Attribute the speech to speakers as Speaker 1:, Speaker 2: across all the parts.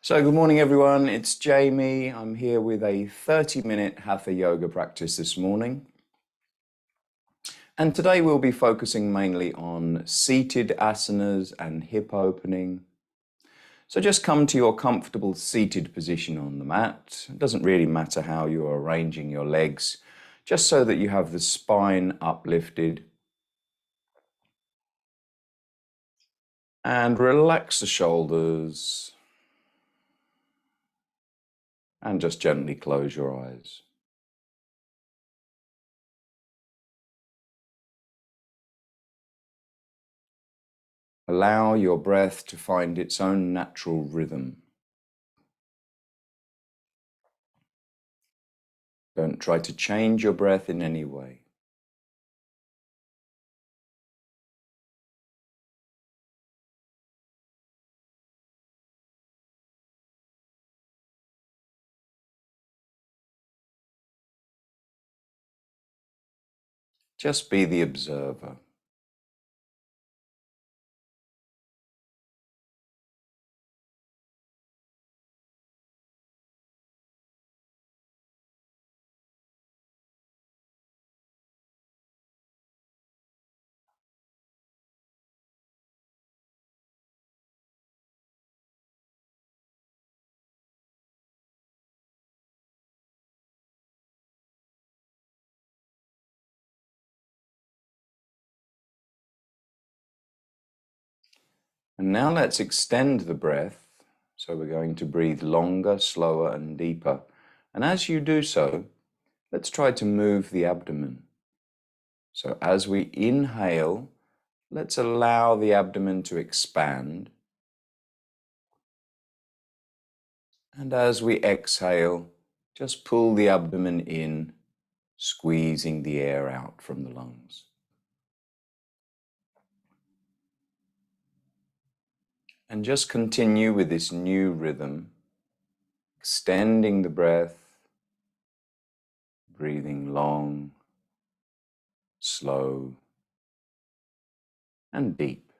Speaker 1: So good morning everyone, it's Jamie. I'm here with a 30-minute Hatha Yoga practice this morning. And today we'll be focusing mainly on seated asanas and hip opening. So just come to your comfortable seated position on the mat. It doesn't really matter how you're arranging your legs, just so that you have the spine uplifted. And relax the shoulders. And just gently close your eyes. Allow your breath to find its own natural rhythm. Don't try to change your breath in any way. Just be the observer. And now let's extend the breath. So we're going to breathe longer, slower, and deeper. And as you do so, let's try to move the abdomen. So as we inhale, let's allow the abdomen to expand. And as we exhale, just pull the abdomen in, squeezing the air out from the lungs. And just continue with this new rhythm, extending the breath, breathing long, slow, and deep.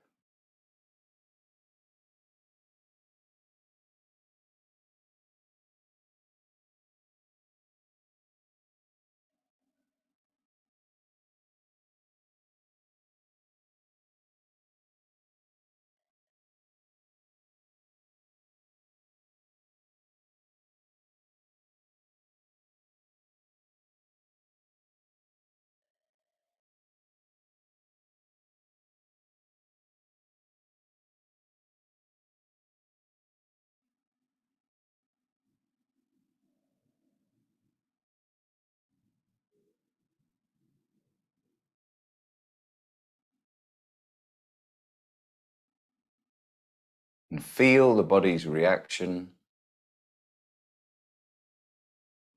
Speaker 1: And feel the body's reaction.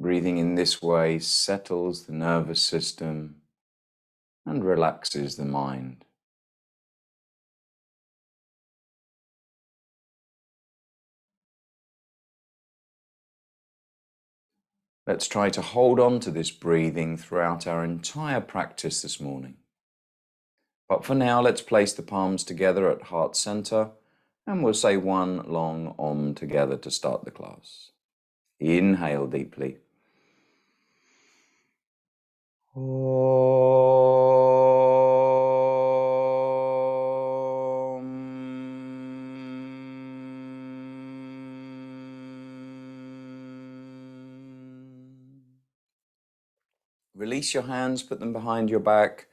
Speaker 1: Breathing in this way settles the nervous system and relaxes the mind. Let's try to hold on to this breathing throughout our entire practice this morning. But for now, let's place the palms together at heart center and we'll say one long Om together to start the class. Inhale deeply. Release your hands, put them behind your back,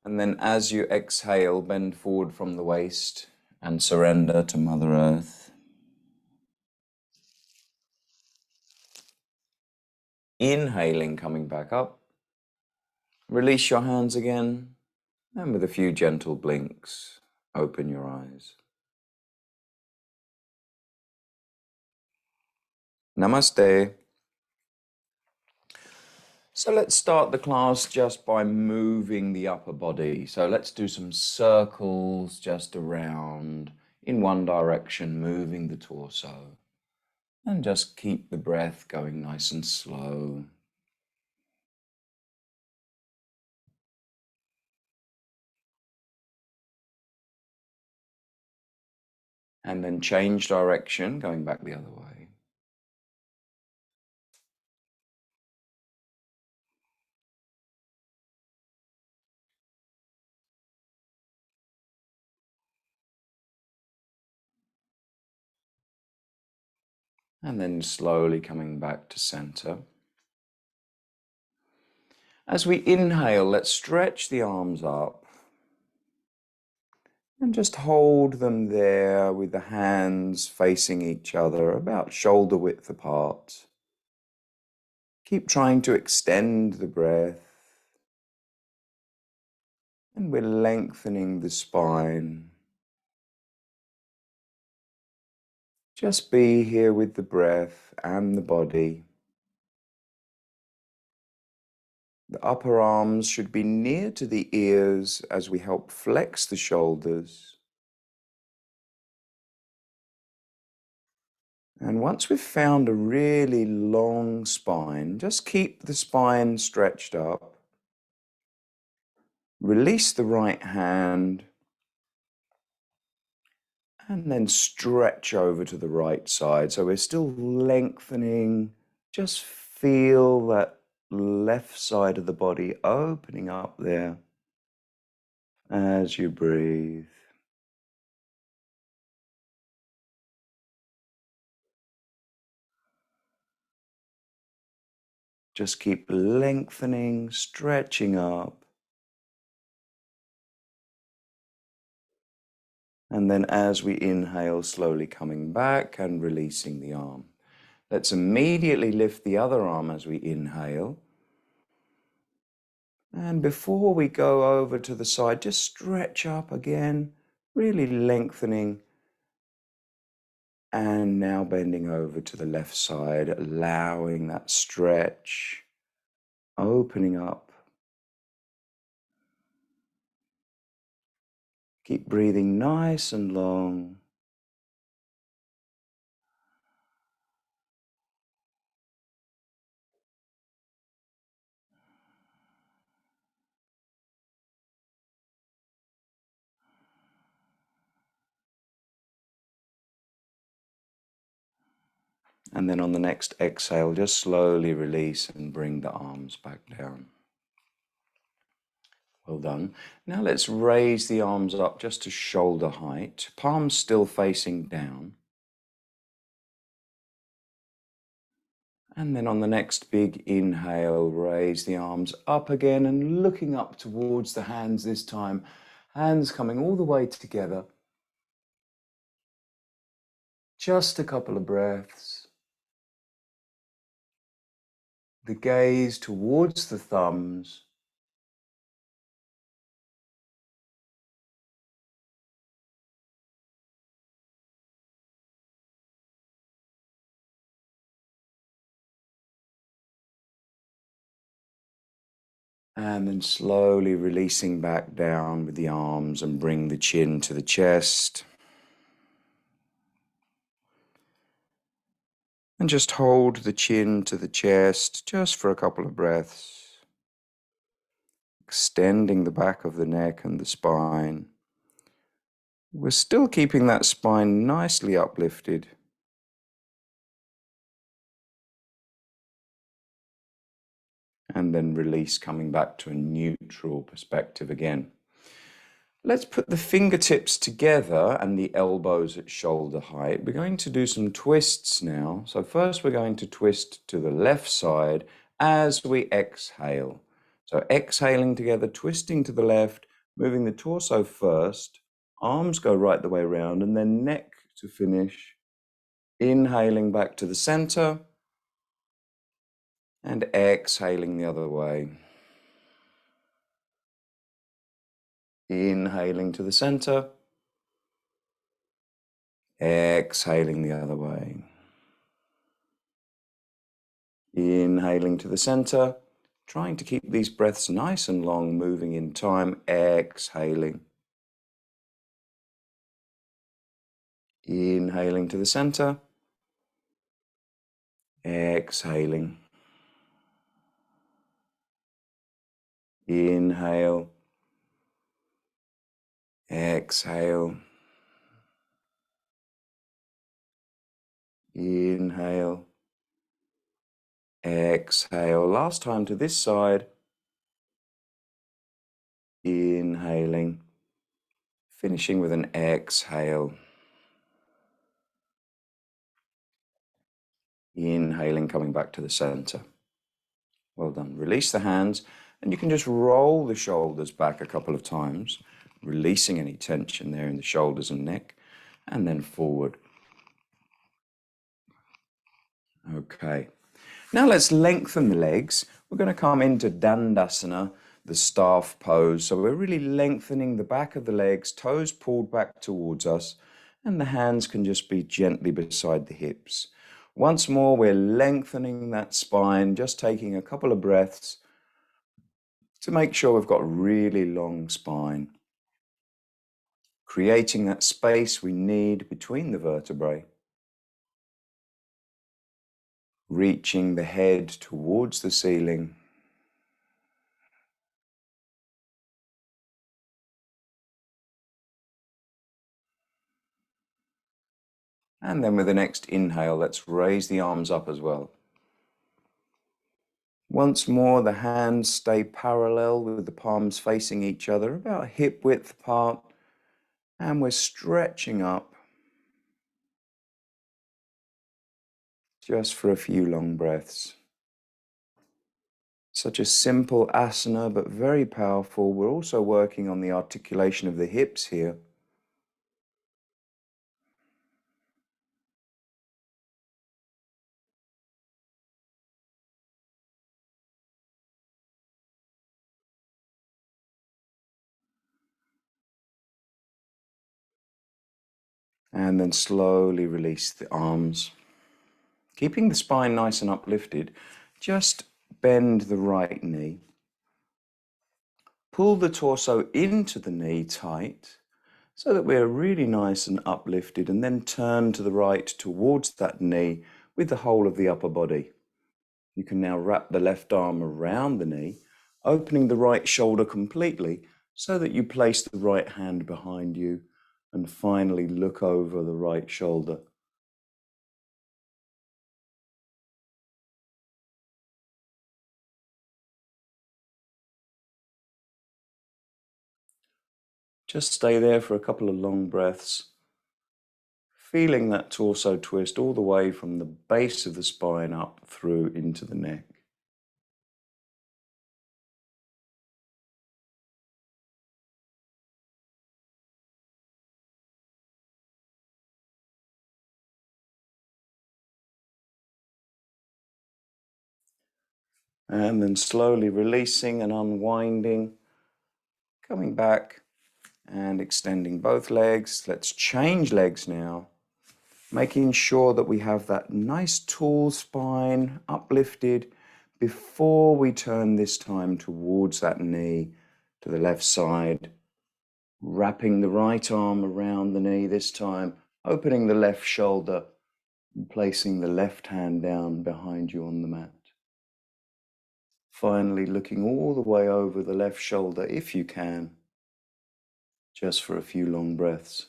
Speaker 1: and then as you exhale, bend forward from the waist and surrender to Mother Earth. Inhaling, coming back up. Release your hands again, and with a few gentle blinks, open your eyes. Namaste. So let's start the class just by moving the upper body. So let's do some circles just around in one direction, moving the torso. And just keep the breath going nice and slow. And then change direction, going back the other way. And then slowly coming back to center. As we inhale, let's stretch the arms up and just hold them there with the hands facing each other, about shoulder width apart. Keep trying to extend the breath, and we're lengthening the spine. Just be here with the breath and the body. The upper arms should be near to the ears as we help flex the shoulders. And once we've found a really long spine, just keep the spine stretched up. Release the right hand and then stretch over to the right side. So we're still lengthening. Just feel that left side of the body opening up there as you breathe. Just keep lengthening, stretching up. And then as we inhale, slowly coming back and releasing the arm. Let's immediately lift the other arm as we inhale. And before we go over to the side, just stretch up again, really lengthening. And now bending over to the left side, allowing that stretch, opening up. Keep breathing nice and long. And then on the next exhale, just slowly release and bring the arms back down. Well done. Now let's raise the arms up just to shoulder height, palms still facing down. And then on the next big inhale, raise the arms up again and looking up towards the hands this time. Hands coming all the way together. Just a couple of breaths. The gaze towards the thumbs. And then slowly releasing back down with the arms and bring the chin to the chest. And just hold the chin to the chest just for a couple of breaths. Extending the back of the neck and the spine. We're still keeping that spine nicely uplifted. And then release, coming back to a neutral perspective again. Let's put the fingertips together and the elbows at shoulder height. We're going to do some twists now. So first we're going to twist to the left side as we exhale. So exhaling together, twisting to the left, moving the torso first, arms go right the way around, and then neck to finish. Inhaling back to the center and exhaling the other way. Inhaling to the center, exhaling the other way. Inhaling to the center, trying to keep these breaths nice and long, moving in time, exhaling. Inhaling to the center, exhaling. Inhale, exhale. Inhale. Exhale. Last time to this side. Inhaling. Finishing with an exhale. Inhaling, coming back to the center. Well done. Release the hands, and you can just roll the shoulders back a couple of times, releasing any tension there in the shoulders and neck, and then forward. Okay. Now let's lengthen the legs. We're going to come into Dandasana, the staff pose. So we're really lengthening the back of the legs, toes pulled back towards us, and the hands can just be gently beside the hips. Once more, we're lengthening that spine, just taking a couple of breaths to make sure we've got a really long spine, creating that space we need between the vertebrae, reaching the head towards the ceiling. And then with the next inhale, let's raise the arms up as well. Once more, the hands stay parallel with the palms facing each other, about hip width apart, and we're stretching up just for a few long breaths. Such a simple asana, but very powerful. We're also working on the articulation of the hips here. And then slowly release the arms. Keeping the spine nice and uplifted, just bend the right knee. Pull the torso into the knee tight so that we're really nice and uplifted, and then turn to the right towards that knee with the whole of the upper body. You can now wrap the left arm around the knee, opening the right shoulder completely so that you place the right hand behind you and finally look over the right shoulder. Just stay there for a couple of long breaths, feeling that torso twist all the way from the base of the spine up through into the neck. And then slowly releasing and unwinding, coming back and extending both legs. Let's change legs now, making sure that we have that nice tall spine uplifted before we turn this time towards that knee to the left side. Wrapping the right arm around the knee this time, opening the left shoulder and placing the left hand down behind you on the mat. Finally, looking all the way over the left shoulder if you can, just for a few long breaths.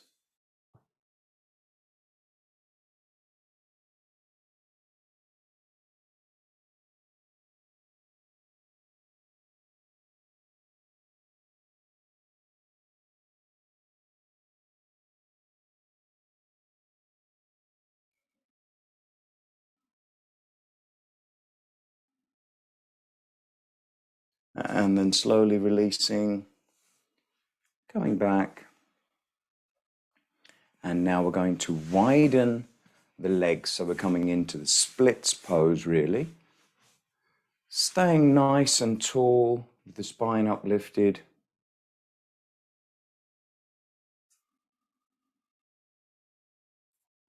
Speaker 1: And then slowly releasing, coming back. And now we're going to widen the legs. So we're coming into the splits pose, really. Staying nice and tall, with the spine uplifted.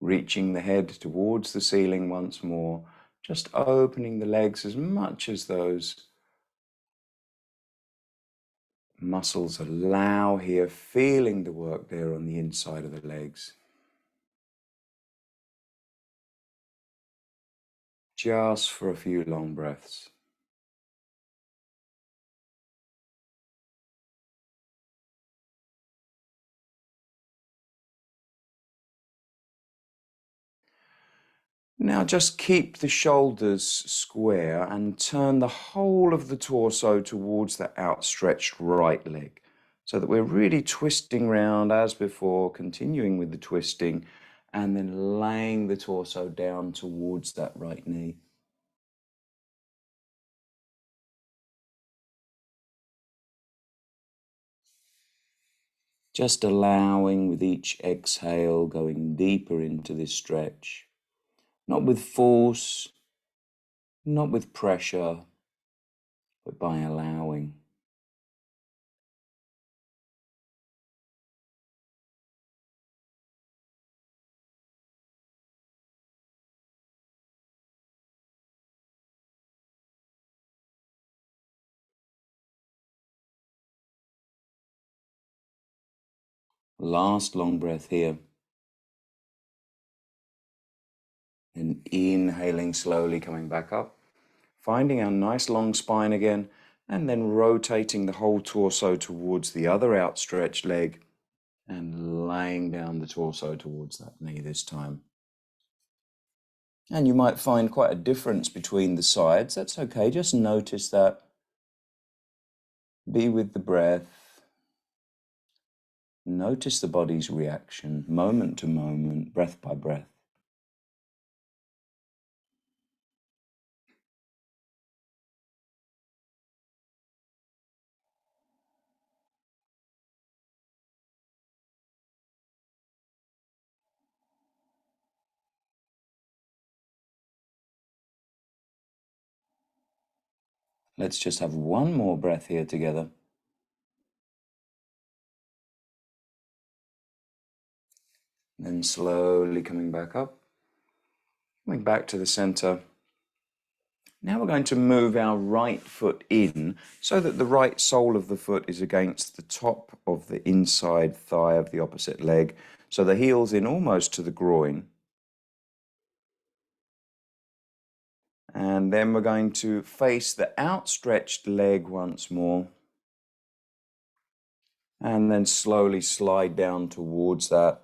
Speaker 1: Reaching the head towards the ceiling once more. Just opening the legs as much as those muscles allow here, feeling the work there on the inside of the legs. Just for a few long breaths. Now just keep the shoulders square and turn the whole of the torso towards the outstretched right leg, so that we're really twisting round as before, continuing with the twisting, and then laying the torso down towards that right knee. Just allowing with each exhale, going deeper into this stretch, not with force, not with pressure, but by allowing. Last long breath here. And inhaling slowly, coming back up. Finding our nice long spine again, and then rotating the whole torso towards the other outstretched leg and laying down the torso towards that knee this time. And you might find quite a difference between the sides. That's okay, just notice that. Be with the breath. Notice the body's reaction, moment to moment, breath by breath. Let's just have one more breath here together. Then slowly coming back up, coming back to the center. Now we're going to move our right foot in so that the right sole of the foot is against the top of the inside thigh of the opposite leg. So the heel's in almost to the groin. And then we're going to face the outstretched leg once more. And then slowly slide down towards that.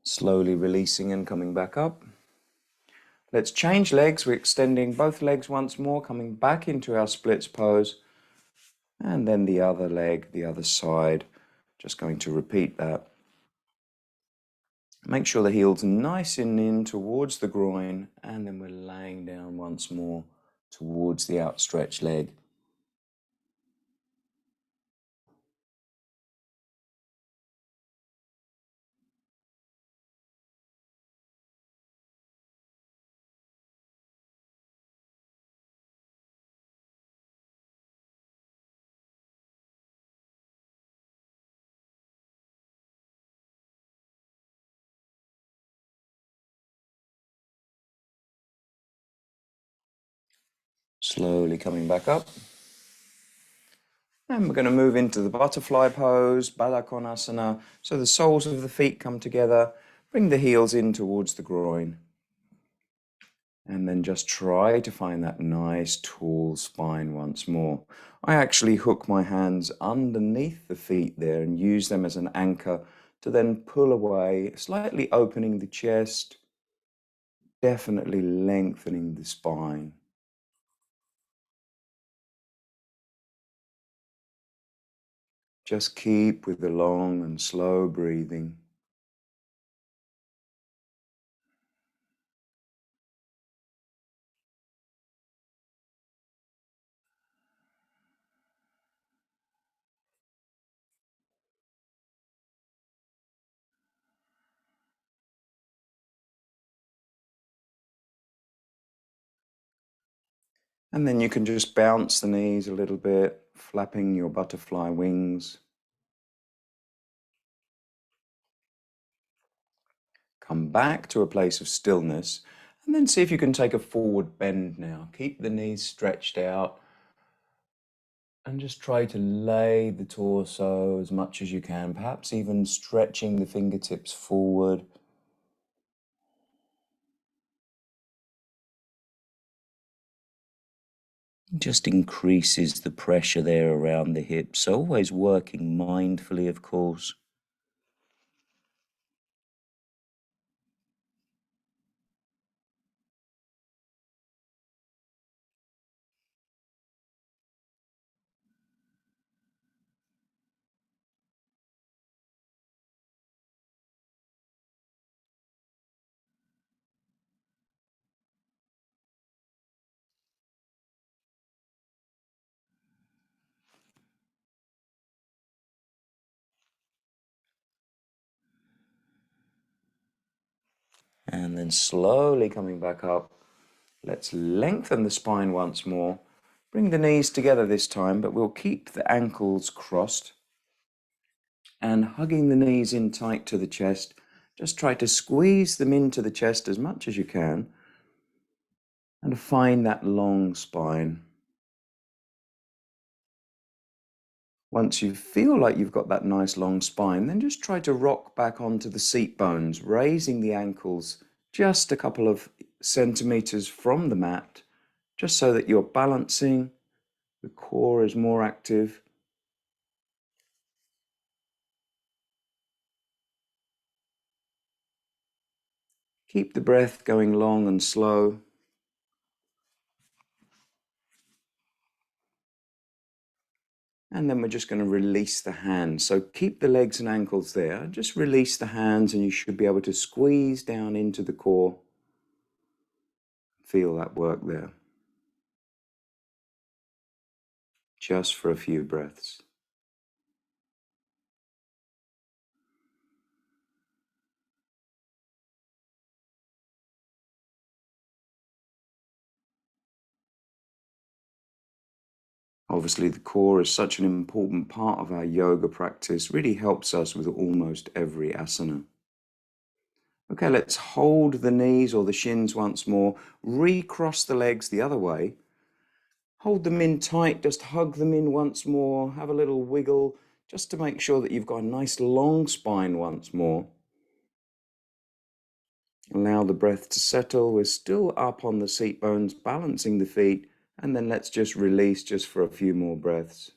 Speaker 1: Slowly releasing and coming back up. Let's change legs. We're extending both legs once more, coming back into our splits pose. And then the other leg, the other side. Just going to repeat that. Make sure the heel's nice and in towards the groin, and then we're laying down once more towards the outstretched leg. Slowly coming back up. And we're going to move into the butterfly pose, Baddha Konasana. So the soles of the feet come together. Bring the heels in towards the groin. And then just try to find that nice tall spine once more. I actually hook my hands underneath the feet there and use them as an anchor to then pull away, slightly opening the chest, definitely lengthening the spine. Just keep with the long and slow breathing. And then you can just bounce the knees a little bit, flapping your butterfly wings. Come back to a place of stillness, And then see if you can take a forward bend now. Keep the knees stretched out and just try to lay the torso as much as you can, perhaps even stretching the fingertips forward. Just increases the pressure there around the hips, so always working mindfully, of course. And then slowly coming back up. Let's lengthen the spine once more. Bring the knees together this time, but we'll keep the ankles crossed. And hugging the knees in tight to the chest, just try to squeeze them into the chest as much as you can and find that long spine. Once you feel like you've got that nice long spine, then just try to rock back onto the seat bones, raising the ankles just a couple of centimeters from the mat, just so that you're balancing, the core is more active. Keep the breath going long and slow. And then we're just going to release the hands. So keep the legs and ankles there. Just release the hands and you should be able to squeeze down into the core. Feel that work there. Just for a few breaths. Obviously, the core is such an important part of our yoga practice, really helps us with almost every asana. Okay, let's hold the knees or the shins once more. Recross the legs the other way. Hold them in tight, just hug them in once more. Have a little wiggle, just to make sure that you've got a nice long spine once more. Allow the breath to settle. We're still up on the seat bones, balancing the feet. And then let's just release just for a few more breaths.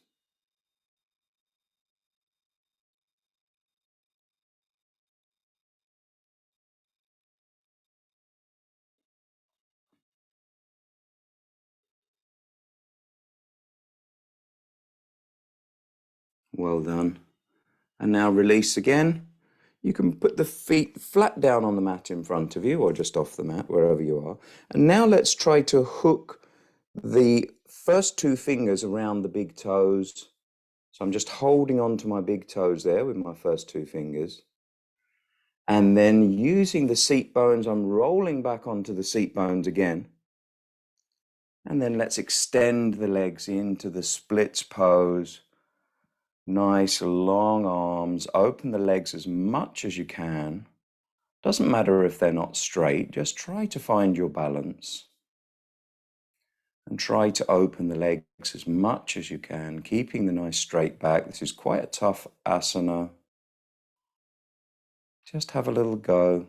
Speaker 1: Well done. And now release again. You can put the feet flat down on the mat in front of you or just off the mat, wherever you are. And now let's try to hook the first two fingers around the big toes. So I'm just holding on to my big toes there with my first two fingers. And then using the seat bones, I'm rolling back onto the seat bones again. And then let's extend the legs into the splits pose. Nice long arms. Open the legs as much as you can. Doesn't matter if they're not straight, just try to find your balance. And try to open the legs as much as you can, keeping the nice straight back. This is quite a tough asana. Just have a little go.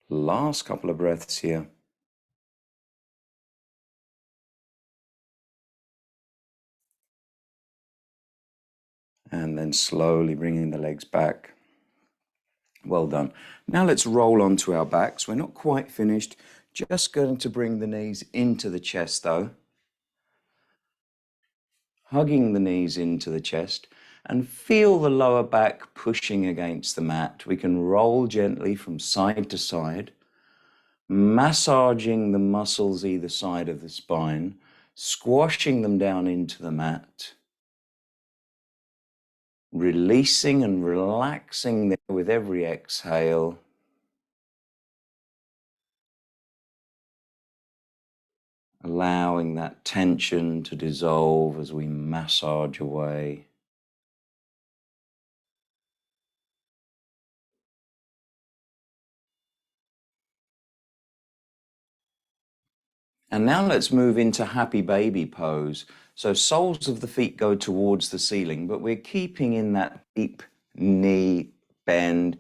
Speaker 1: Last couple of breaths here. And then slowly bringing the legs back. Well done. Now let's roll onto our backs. We're not quite finished. Just going to bring the knees into the chest though. Hugging the knees into the chest and feel the lower back pushing against the mat. We can roll gently from side to side, massaging the muscles either side of the spine, squashing them down into the mat, releasing and relaxing there with every exhale. allowing that tension to dissolve as we massage away. And now let's move into happy baby pose. So soles of the feet go towards the ceiling, but we're keeping in that deep knee bend,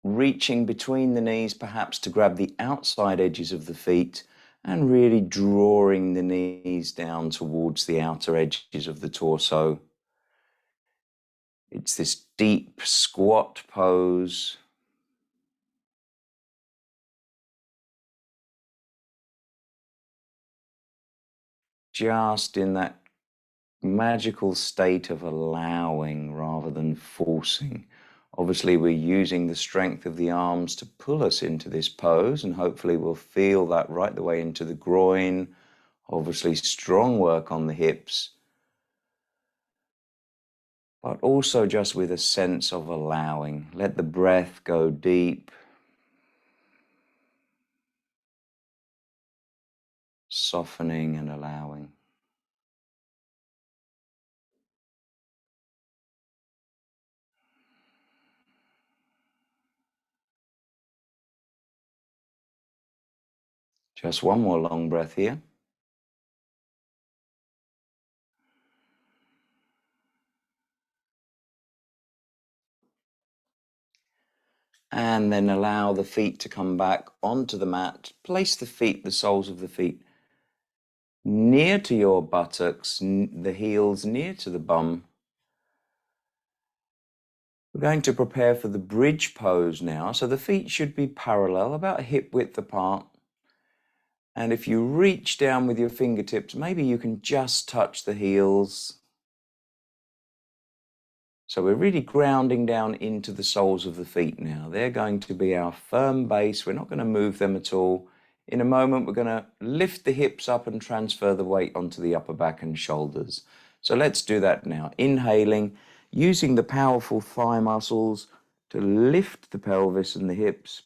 Speaker 1: reaching between the knees perhaps to grab the outside edges of the feet and really drawing the knees down towards the outer edges of the torso. It's this deep squat pose. Just in that magical state of allowing rather than forcing. Obviously, we're using the strength of the arms to pull us into this pose, and hopefully we'll feel that right the way into the groin. Obviously, strong work on the hips, but also just with a sense of allowing. Let the breath go deep, softening and allowing. Just one more long breath here. And then allow the feet to come back onto the mat. Place the feet, the soles of the feet, near to your buttocks, the heels near to the bum. We're going to prepare for the bridge pose now. So the feet should be parallel, about hip width apart. And if you reach down with your fingertips, maybe you can just touch the heels. So we're really grounding down into the soles of the feet now. They're going to be our firm base. We're not going to move them at all. In a moment, we're going to lift the hips up and transfer the weight onto the upper back and shoulders. So let's do that now. Inhaling, using the powerful thigh muscles to lift the pelvis and the hips.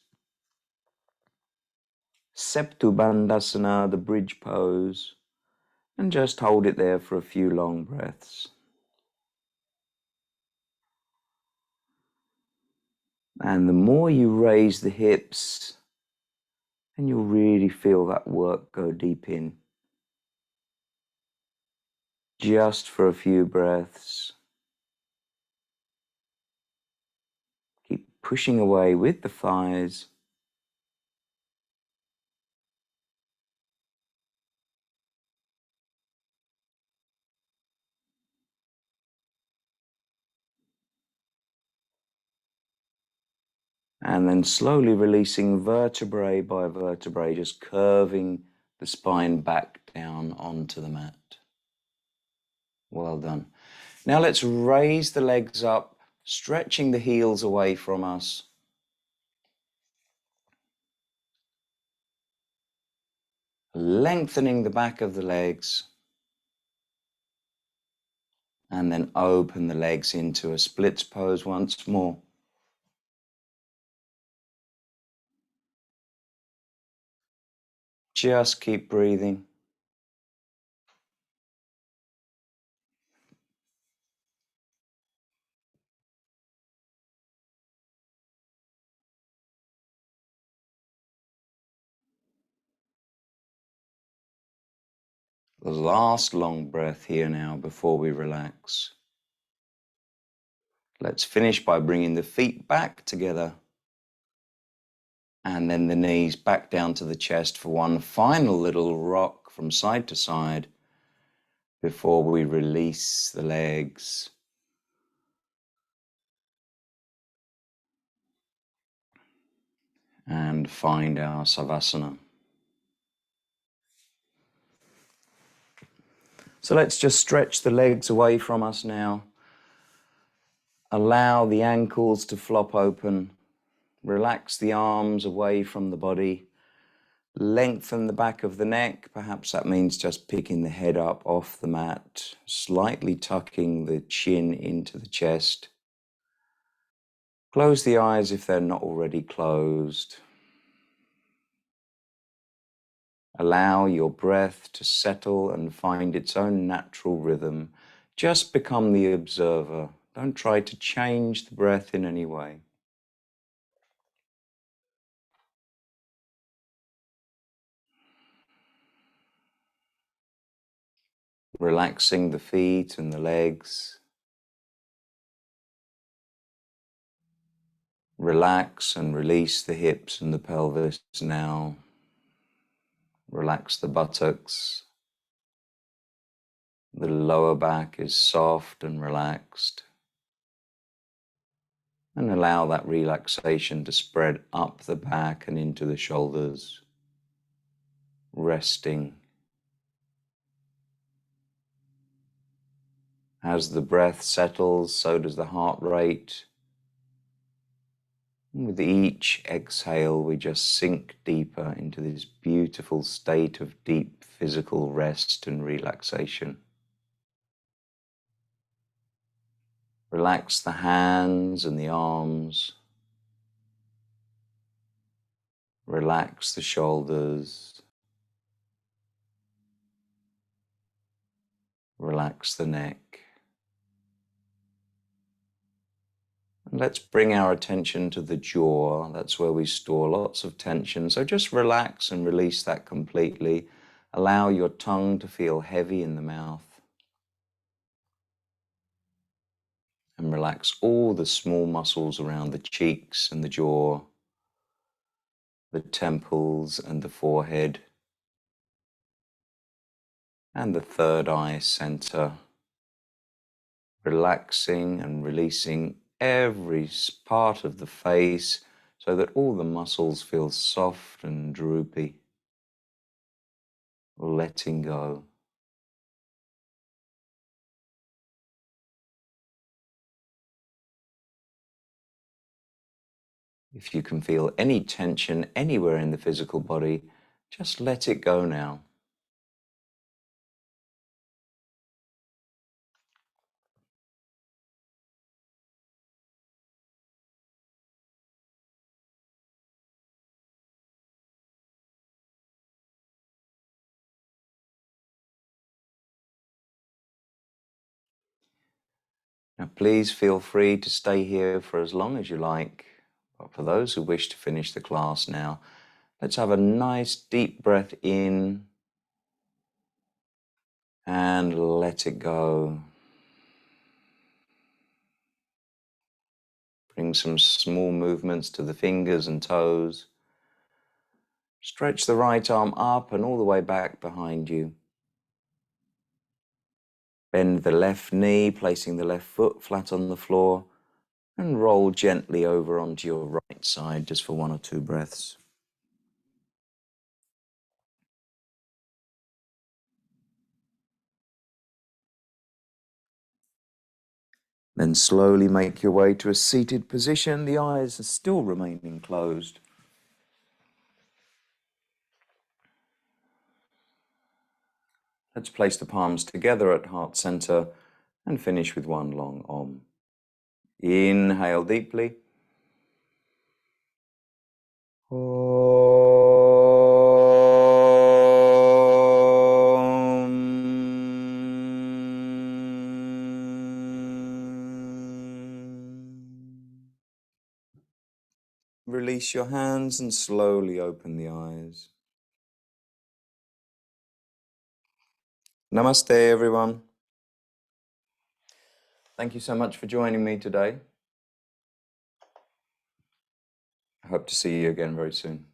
Speaker 1: Septu Bandhasana, the bridge pose. And just hold it there for a few long breaths. And the more you raise the hips, and you'll really feel that work go deep in. Just for a few breaths. Keep pushing away with the thighs. And then slowly releasing vertebrae by vertebrae, just curving the spine back down onto the mat. Well done. Now let's raise the legs up, stretching the heels away from us. Lengthening the back of the legs. And then open the legs into a splits pose once more. Just keep breathing. The last long breath here now before we relax. Let's finish by bringing the feet back together and then the knees back down to the chest for one final little rock from side to side before we release the legs. And find our Savasana. So let's just stretch the legs away from us now. Allow the ankles to flop open. Relax the arms away from the body. Lengthen the back of the neck. Perhaps that means just picking the head up off the mat, slightly tucking the chin into the chest. Close the eyes if they're not already closed. Allow your breath to settle and find its own natural rhythm. Just become the observer. Don't try to change the breath in any way. Relaxing the feet and the legs. Relax and release the hips and the pelvis now. Relax the buttocks. The lower back is soft and relaxed. And allow that relaxation to spread up the back and into the shoulders. Resting. As the breath settles, so does the heart rate. And with each exhale, we just sink deeper into this beautiful state of deep physical rest and relaxation. Relax the hands and the arms. Relax the shoulders. Relax the neck. And let's bring our attention to the jaw. That's where we store lots of tension. So just relax and release that completely. Allow your tongue to feel heavy in the mouth. And relax all the small muscles around the cheeks and the jaw, the temples and the forehead, and the third eye center. Relaxing and releasing every part of the face so that all the muscles feel soft and droopy. Letting go. If you can feel any tension anywhere in the physical body, just let it go now. Now, please feel free to stay here for as long as you like. But for those who wish to finish the class now, let's have a nice deep breath in and let it go. Bring some small movements to the fingers and toes. Stretch the right arm up and all the way back behind you. Bend the left knee, placing the left foot flat on the floor, and roll gently over onto your right side just for 1 or 2 breaths. Then slowly make your way to a seated position. The eyes are still remaining closed. Let's place the palms together at heart center and finish with one long Om. Inhale deeply. Release your hands and slowly open the eyes. Namaste, everyone. Thank you so much for joining me today. I hope to see you again very soon.